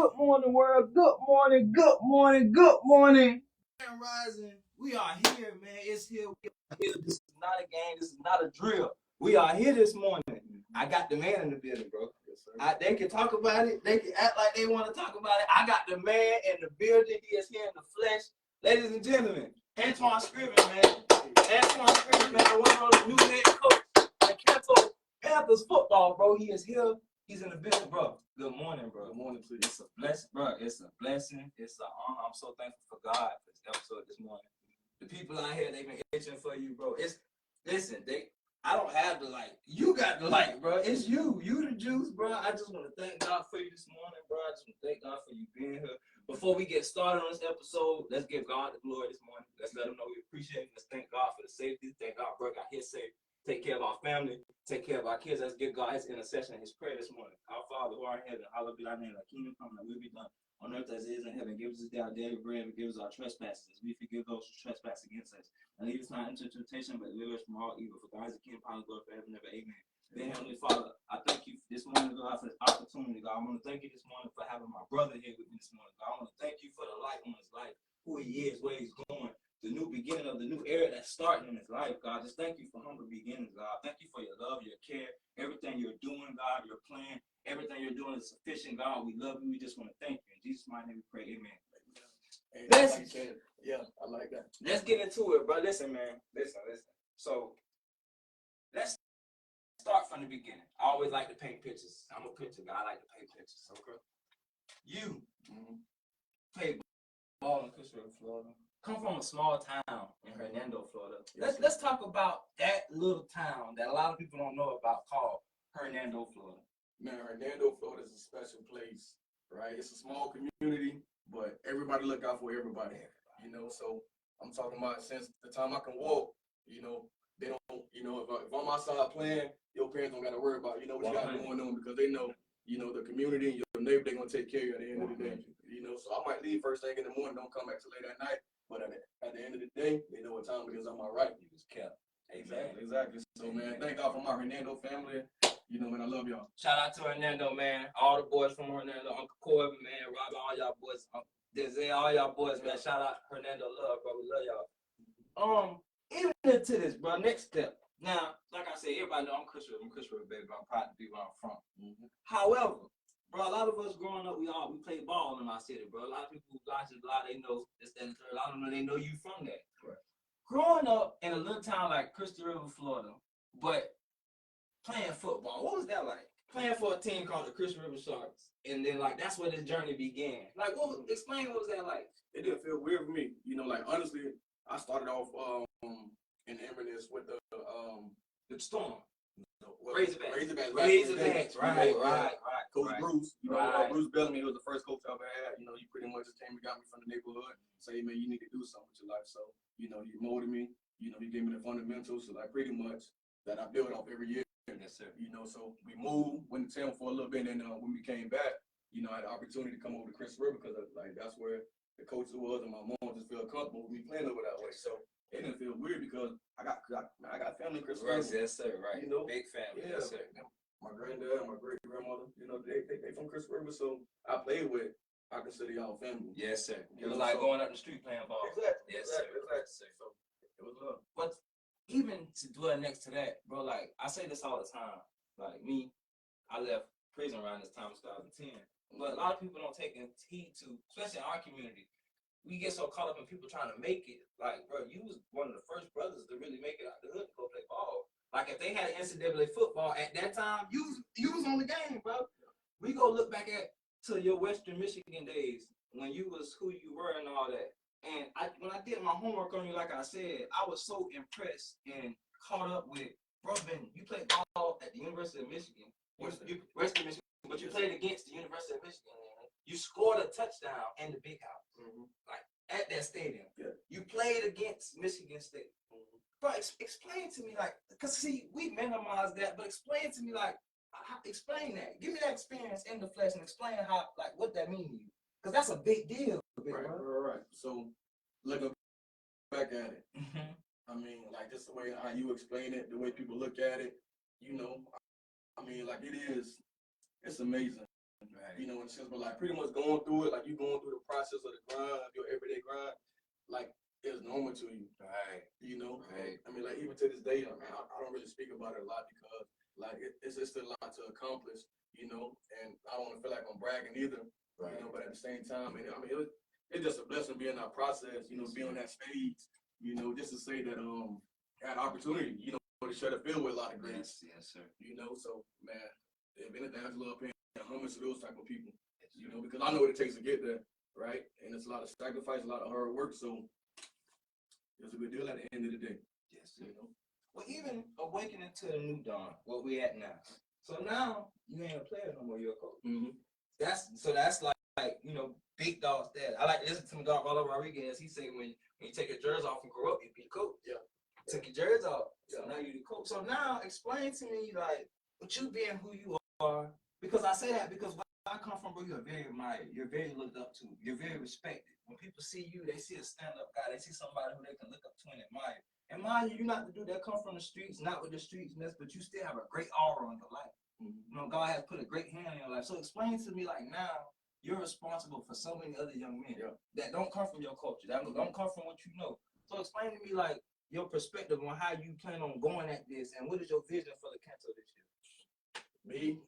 Good morning, world. Good morning, good morning, good morning. Rising. We are here, man. It's here. We are here. This is not a game. This is not a drill. We are here this morning. I got the man in the building, bro. Yes, sir. They can talk about it. They can act like they want to talk about it. I got the man in the building. He is here in the flesh. Ladies and gentlemen, Antoin Scriven, man. Antoin Scriven, man. One of the new head coach at Canto Panthers football, bro. He is here. He's in the building, bro. Good morning, bro. Good morning to you. It's a blessing, bro. It's a blessing. It's an honor. I'm so thankful for God for this episode this morning. The people out here, they've been itching for you, bro. I don't have the light. You got the light, bro. It's you. You the juice, bro. I just want to thank God for you this morning, bro. I just want to thank God for you being here. Before we get started on this episode, let's give God the glory this morning. Let's let him know we appreciate him. Let's thank God for the safety. Thank God, bro, got his safe. Take care of our family. Take care of our kids. Let's give God his intercession and his prayer this morning. Our Father who art in heaven, hallowed be thy name. Thy kingdom come, thy will be done on earth as it is in heaven. Give us this day our daily bread, and forgive us our trespasses, as we forgive those who trespass against us. And lead us not into temptation, but deliver us from all evil. For God is the King, power, and glory forever and ever. Amen. Then, Heavenly Father, I thank you this morning, God, for this opportunity, God. I want to thank you this morning for having my brother here with me this morning, God. I want to thank you for the light on his life, who he is, where he's going, the new beginning of the new era that's starting in his life, God. Just thank you for humble beginnings, God. Thank you for your love, your care, everything you're doing, God, your plan, everything you're doing is sufficient, God. We love you. We just want to thank you. In Jesus' mighty name we pray, amen. Yeah, I like that. Let's get into it, bro. Listen, man. Listen. So, let's start from the beginning. I always like to paint pictures. I'm a picture guy. I like to paint pictures. Okay. You played ball in Christopher, Florida. Come from a small town in Hernando, Florida. Let's talk about that little town that a lot of people don't know about called Hernando, Florida. Man, Hernando, Florida is a special place, right? It's a small community, but everybody look out for everybody, you know? So I'm talking about since the time I can walk, you know, they don't, you know, if I'm outside playing, your parents don't got to worry about, you know, what you got going on because they know, you know, the community and your neighbor, they're going to take care of you at the end of the day, you know? So I might leave first thing in the morning, don't come back till late at night, but at the end of the day, they know what time it is. I'm all right. You was kept. Exactly. So, man, thank God for my Hernando family. You know, man, I love y'all. Shout out to Hernando, man. All the boys from Hernando, Uncle Corbin, man, Robin, all y'all boys, Denzel, all y'all boys, man. Shout out Hernando, love, bro. We love y'all. Even into this, bro. Next step. Now, like I said, everybody know I'm Christopher, baby. I'm proud to be where I'm from. However, bro, a lot of us growing up, we played ball in our city, bro. A lot of people who watch this, a lot they know this, that, and third. A lot of them, they know you from that. Right. Growing up in a little town like Crystal River, Florida, but playing football, what was that like? Playing for a team called the Crystal River Sharks, and then like that's where this journey began. Like, explain what was that like? It didn't feel weird for me, you know. Like honestly, I started off in Inverness with the Storm. Razorbacks. Right. Coach Bruce, you know, Bruce Bellamy was the first coach I ever had. You know, he pretty much just came and got me from the neighborhood. Say, man, you need to do something with your life. So, you know, he molded me. You know, he gave me the fundamentals. So, like, pretty much that I built off every year. Yes, sir. You know, so we moved, went to town for a little bit, and when we came back, you know, I had the opportunity to come over to Crystal River because, like, that's where the coach was, and my mom just felt comfortable with me playing over that way. So it didn't feel weird because I got family in Crystal River. Yes, sir. Right. You know, big family. Yeah. Yes, sir. My granddad and my great grandmother, you know, they from Crystal River, so I played with. I consider y'all family. Yes, sir. It was like going up the street playing ball. Exactly. Yes, Exactly. sir. So it was love. But even to dwell next to that, bro, like I say this all the time. Like me, I left prison around this time in 2010. But a lot of people don't take heed to, especially in our community. We get so caught up in people trying to make it. Like, bro, you was one of the first brothers to really make it out the hood to go play ball. Like, if they had NCAA football at that time, you was on the game, bro. We go look back to your Western Michigan days when you was who you were and all that. And when I did my homework on you, like I said, I was so impressed and caught up with, bro, man, you played ball at the University of Michigan. Western Michigan, but you played against the University of Michigan. You scored a touchdown in the big house, like at that stadium. Yeah. You played against Michigan State. But explain to me, like, because see, we minimize that, but explain to me, like, explain that. Give me that experience in the flesh and explain how, like, what that means to you. Because that's a big deal. Right. So, looking back at it, I mean, like, just the way how you explain it, the way people look at it, you know, I mean, like, it's amazing. Right. You know, in a sense, but like pretty much going through it, like you going through the process of the grind, of your everyday grind, like it's normal to you. Right. You know? Right. I mean, like even to this day, I mean, I don't really speak about it a lot because like it's still a lot to accomplish, you know, and I don't want to feel like I'm bragging either, right. You know, but at the same time, and I mean, it's just a blessing being in that process, you know, being on that stage, you know, just to say that I had opportunity, you know, to share the field with a lot of greats. Yes, sir. You know, so man, if anything, I just love paying homage to those type of people, you know, because I know what it takes to get there, right? And it's a lot of sacrifice, a lot of hard work, so it's a good deal at the end of the day. Yes, you know. Well, even awakening to the new dawn, what we at now. So now you ain't a player no more, you're a coach. Mm-hmm. That's like you know, big dogs there. I like to listen to my dog Rollo Rodriguez. He say when you take your jersey off and grow up, you be the coach. Yeah. Took your jersey off. So now you the coach. So now explain to me like with you being who you are, because I say that because where I come from, bro, you're very admired. You're very looked up to. You're very respected. When people see you, they see a stand-up guy. They see somebody who they can look up to and admire. And mind you, you're not the dude that come from the streets, not with the streets, but you still have a great aura on your life. Mm-hmm. You know, God has put a great hand in your life. So explain to me, like now, you're responsible for so many other young men that don't come from your culture, that don't come from what you know. So explain to me, like, your perspective on how you plan on going at this, and what is your vision for the Canto this year? Me,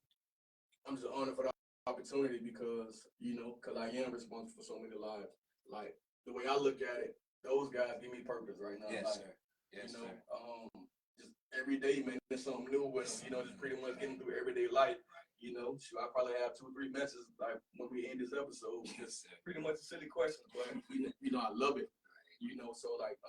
I'm just honored for the opportunity because, you know, because I am responsible for so many lives. Like, the way I look at it, those guys give me purpose right now. Yes, like, sir. Yes, you know, sir. Just every day, man, there's something new with them, you know, just pretty much getting through everyday life. You know, sure, I probably have 2 or 3 messages like when we end this episode. Just pretty much a silly question, but you know, I love it. You know, so like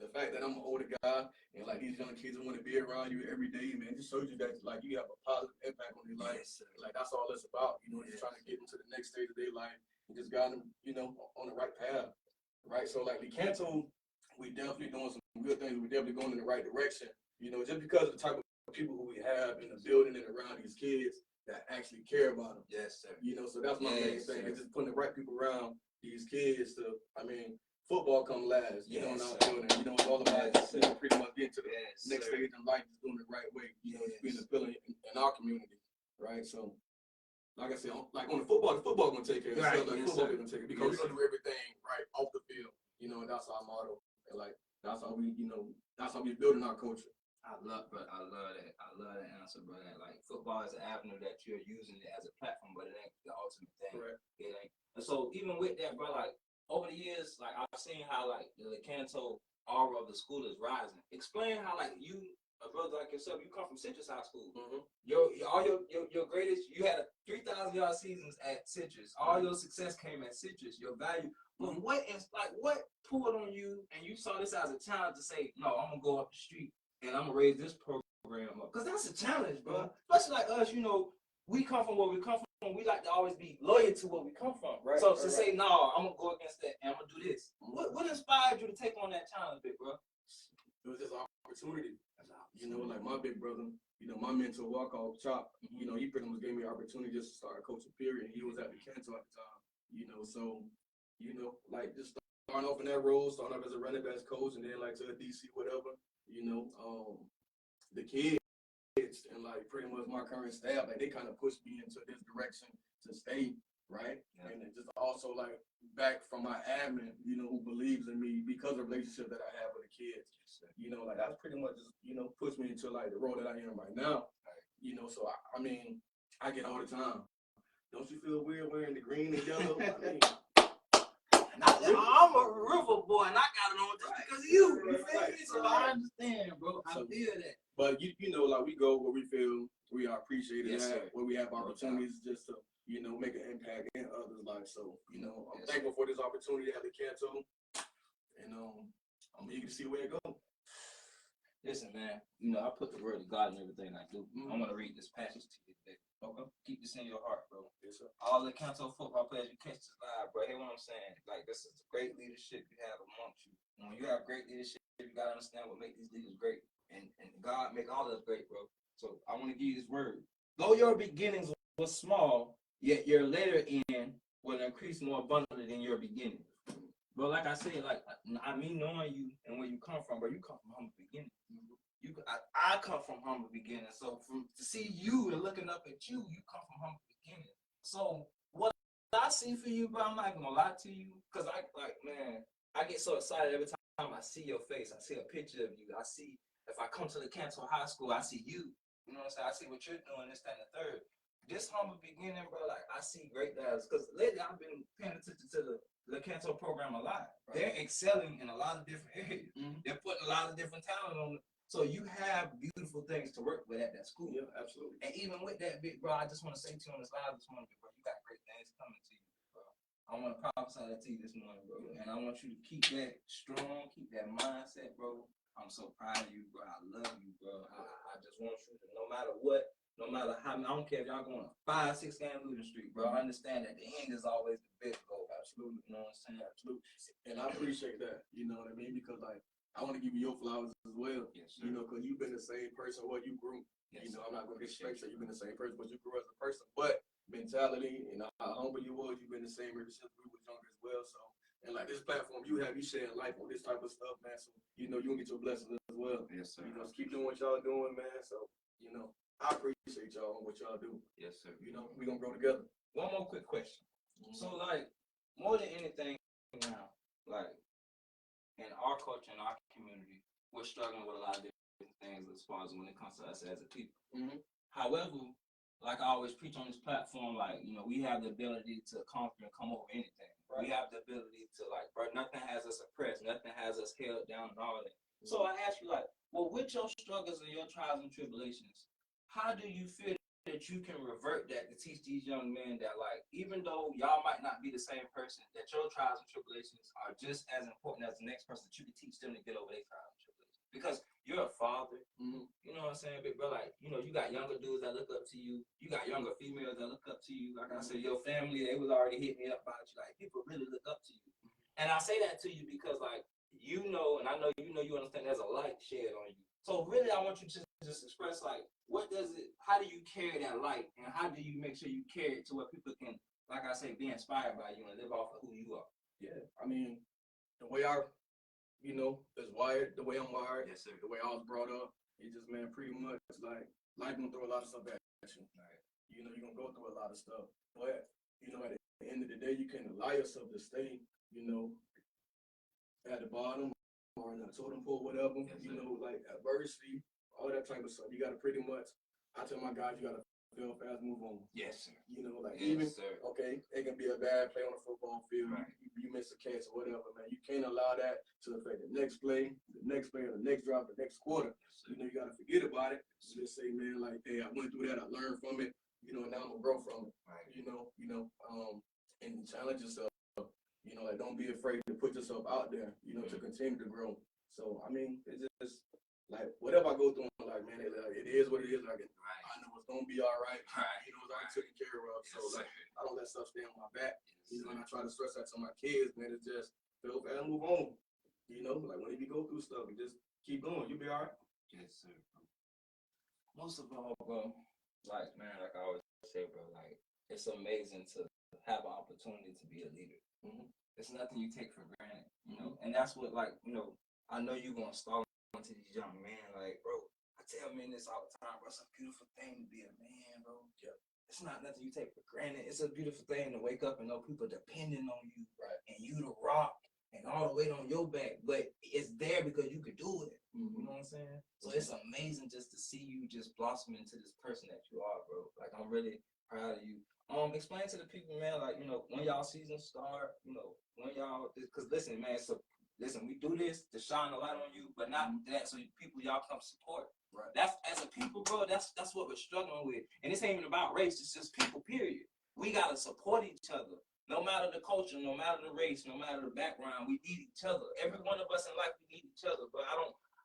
the fact that I'm an older guy and like these young kids want to be around you every day, man, just shows you that like you have a positive impact on their life. Yes, like that's all it's about. You know, just trying to get them to the next stage of their life and just got them, you know, on the right path. Right. So like the Canto, we definitely doing some good things. We're definitely going in the right direction. You know, just because of the type of people who we have in the building and around these kids that actually care about them. Yes, sir. You know, so that's my main thing. It's just putting the right people around these kids to, I mean, football come last, you know, in our building. You know, it's all about you know, pretty much getting to the next stage in life, just doing it the right way, you know, just being a pillar in our community. Right. So like I said, like on the football gonna take care of itself. Like football gonna take it because we're gonna do everything right off the field. You know, and that's our motto. And like that's how we, you know, that's how we building our culture. I love that. I love that answer, bro. Like football is an avenue that you're using it as a platform, but it ain't the ultimate thing. Correct. It ain't. And so even with that, bro, like over the years, like I've seen how like the Canto aura of the school is rising. Explain how like you, a brother like yourself, you come from Citrus High School. Mm-hmm. Your greatest, you had a 3,000 yard seasons at Citrus. All your success came at Citrus. Your value. But what pulled on you, and you saw this as a challenge to say, no, I'm gonna go up the street and I'm gonna raise this program up, because that's a challenge, bro. Especially like us, you know, we come from where we come from. We like to always be loyal to where we come from, right? So to say, no, I'm gonna go against that and I'm gonna do this. What inspired you to take on that challenge, big bro? It was just opportunity. You know, like my big brother, you know, my mentor, Walkoff Chop, you know, he pretty much gave me an opportunity just to start coaching, period. He was at the Canto at the time, you know, so, you know, like just starting off in that role, starting off as a running backs coach, and then like to a DC, whatever, you know, the kids and like pretty much my current staff, like they kind of pushed me into this direction to stay, right? Yeah. And it just also like back from my admin, you know, who believes in me because of the relationship that I have with the kids. You know, like that's pretty much just, you know, pushed me into like the role that I am right now. You know, so I mean, I get all the time. Don't you feel weird wearing the green and yellow? I mean, I'm a river boy and I got it on just because of you. You feel me? So I understand, bro. I feel that. But you know, like we go where we feel we are appreciated at, where we have opportunities just to, you know, make an impact in others' lives. So, you know, I'm thankful for this opportunity at the Canto. And I'm eager to see where it goes. Listen, man, you know, I put the word of God in everything I do. I want to read this passage to you today. Okay? Keep this in your heart, bro. Yes, sir. All the Canto football players, you catch this live, bro. Hear what I'm saying? Like, this is great leadership you have amongst you. And when you have great leadership, you got to understand what makes these leaders great. And God make all of us great, bro. So I want to give you this word. Though your beginnings were small, yet your later end will increase more abundantly than your beginning. But like I said, like I mean, knowing you and where you come from, bro, you come from humble beginning. I come from humble beginning. So to see you and looking up at you, you come from humble beginning. So what I see for you, bro, I'm not gonna lie to you, cause man, I get so excited every time I see your face. I see a picture of you. I see if I come to the Canton High School, I see you. You know what I'm saying? I see what you're doing, this, that, and the third. This humble beginning, bro, like I see great guys. Cause lately I've been paying attention to the Canton program a lot. Right. They're excelling in a lot of different areas. Mm-hmm. They're putting a lot of different talent on it. So you have beautiful things to work with at that school. Yeah, absolutely. And even with that, big bro, I just want to say to you on this live this morning, bro, you got great things coming to you, bro. I want to prophesy that to you this morning, bro. And I want you to keep that strong, keep that mindset, bro. I'm so proud of you, bro. I love you, bro. I just want you to, no matter what, no matter how, I don't care if y'all going 5-6 game losing streak, bro. I understand that the end is always the best goal. Absolutely. You know what I'm saying? Absolutely. And I appreciate that, you know what I mean? Because, like, I want to give you your flowers as well. Yes, sir. You know, because you've been the same person what you grew. Yes, you know, I'm not going to expect that you've been the same person, but you grew as a person. But mentality and how humble you was, you've been the same ever since we was younger as well. So, and like this platform you have, you sharing life on this type of stuff, man. So, you know, you'll get your blessings as well. Yes, sir. You know, keep doing what y'all doing, man. So, you know, I appreciate y'all and what y'all do. Yes, sir. You know, we're going to grow together. One more quick question. Mm-hmm. So, like, more than anything now, like, in our culture, in our community, we're struggling with a lot of different things as far as when it comes to us as a people. Mm-hmm. However, like I always preach on this platform, like, you know, we have the ability to conquer and come over anything. Right. We have the ability to, like, bro, nothing has us oppressed, nothing has us held down and all that. Mm-hmm. So I ask you, like, well, with your struggles and your trials and tribulations, how do you feel that you can revert that to teach these young men that, like, even though y'all might not be the same person, that your trials and tribulations are just as important as the next person, that you can teach them to get over their trials and tribulations? Because you're a father, mm-hmm. You know what I'm saying, big bro? Like, you know, you got younger dudes that look up to you. You got younger females that look up to you. Like I said, your family, they was already hitting me up about you. Like, people really look up to you. Mm-hmm. And I say that to you because, like, you know, and I know you understand there's a light shed on you. So really, I want you to just express, like, how do you carry that light, and how do you make sure you carry it to where people can, like I say, be inspired by you and live off of who you are? Yeah, I mean, the way you know, is wired, the way I'm wired, yes, sir. The way I was brought up, it just, man, pretty much like life gonna throw a lot of stuff at you. Right. You know, you're gonna go through a lot of stuff, but you know, at the end of the day, you can't allow yourself to stay, you know, at the bottom or in a totem pole, whatever. Yes, you know, like adversity, all that type of stuff. You gotta pretty much, I tell my guys, you gotta fail fast, move on. Yes, sir. You know, like, yes, even, sir. Okay, it can be a bad play on the football field. Right. You miss a catch or whatever, man. You can't allow that to affect the next play, the next drop, the next quarter. Yes, you know, you gotta forget about it. Just say, man, like, hey, I went through that, I learned from it, you know, and now I'm gonna grow from it. Right. You know, and challenge yourself. You know, like, don't be afraid to put yourself out there, you know, to continue to grow. So, I mean, it's just, like, whatever I go through in my life, man, it is what it is. Like, right. I know it's going to be all right. Right. You know, it's already taken care of. So, yes, like, I don't let stuff stay on my back. Yes, you know, and I try to stress that to my kids, man. It's just, feel fast, move on. You know, like, whenever you go through stuff, you just keep going. You'll be all right. Yes, sir. Most of all, bro, like, man, like I always say, bro, like, it's amazing to have an opportunity to be a leader. Mm-hmm. It's nothing you take for granted, you know. And that's what, like, you know, I know you're gonna stall into these young men, like, bro. I tell men this all the time, bro. It's a beautiful thing to be a man, bro. Yeah. It's not nothing you take for granted. It's a beautiful thing to wake up and know people depending on you, right? And you to rock and all the weight on your back, but it's there because you could do it. Mm-hmm. You know what I'm saying? So it's amazing just to see you just blossom into this person that you are, bro. Like, I'm really proud of you. Explain to the people, man, like, you know, when y'all season start, you know, when y'all, because listen, man, so listen, we do this to shine a light on you, but not that so people y'all come support. Right. That's, as a people, bro, that's what we're struggling with. And this ain't even about race, it's just people, period. We gotta support each other. No matter the culture, no matter the race, no matter the background, we need each other. Every one of us in life, we need each other. But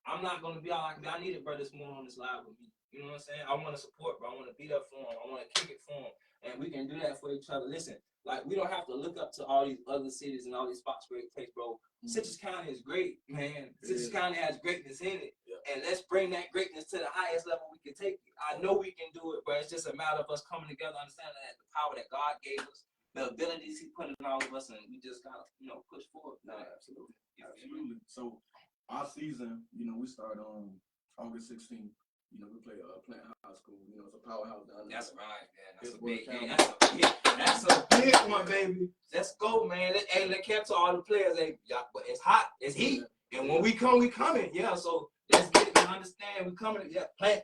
I'm not gonna be all like, I need a brother this morning on this live with me. You know what I'm saying? I want to support, bro. I want to beat up for him. I want to kick it for him. And we can do that for each other. Listen, like, we don't have to look up to all these other cities and all these spots where it takes, bro. Mm-hmm. Citrus County is great, man. Citrus County has greatness in it. Yeah. And let's bring that greatness to the highest level we can take it. I know we can do it, but it's just a matter of us coming together, understanding that the power that God gave us, the abilities he put in all of us, and we just gotta, you know, push forward. No, absolutely. Absolutely. So our season, you know, we start on August 16th. You know, we play Plant High School. You know, it's a powerhouse down there. That's right, man. That's a Pittsburgh big game. County. That's a big one, baby. Let's go, man. Hey, let's catch all the players. Hey, y'all, but it's hot. It's heat. And when we come, we coming. Yeah, so let's get it. Understand, we coming. Yeah, Plant.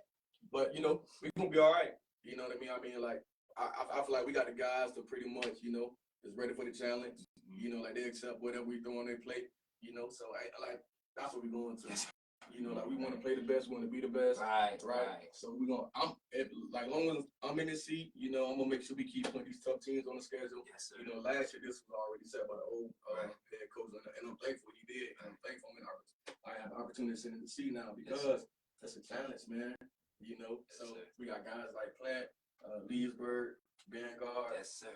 But, you know, we gonna be all right. You know what I mean? I mean, like, I feel like we got the guys to pretty much, you know, is ready for the challenge. You know, like they accept whatever we throw on their plate. You know, so like that's what we going to. You know, like we want to play the best, we want to be the best. Right. So we gonna, like long as I'm in this seat, you know, I'm gonna make sure we keep putting these tough teams on the schedule. Yes, sir. You know, last year this was already set by the old head coach, and I'm thankful he did. And I'm thankful I have the opportunity to sit in the seat now because that's a challenge, man. You know, so we got guys like Plant, Leesburg, Vanguard. Yes, sir.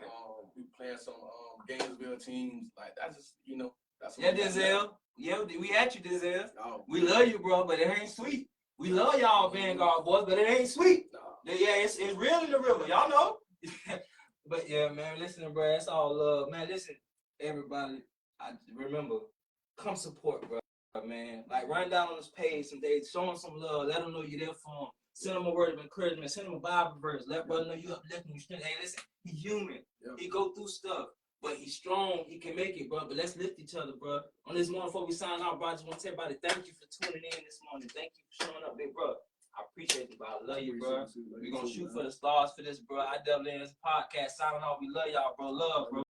We playing some Gainesville teams. Like that's just, you know, that's Yeah, Denzel. Yeah, we at you, Denzel. We love you, bro, but it ain't sweet. We love y'all, Vanguard boys, but it ain't sweet. Yeah, it's real in the river. Y'all know. But yeah, man, listen, bro, it's all love. Man, listen, everybody, I remember, come support, bro, man. Like, run down on this page some days, show them some love, let them know you're there for them. Send them a word of encouragement, send them a Bible verse, let brother know you uplifting, you strength. Hey, listen, he's human. He go through stuff. But he's strong. He can make it, bro. But let's lift each other, bro. On this morning, before we sign out, bro, I just want to tell everybody, thank you for tuning in this morning. Thank you for showing up, big bro. I appreciate you, bro. I love you, bro. We're going to shoot for the stars for this, bro. I W N podcast. Signing off. We love y'all, bro. Love, bro.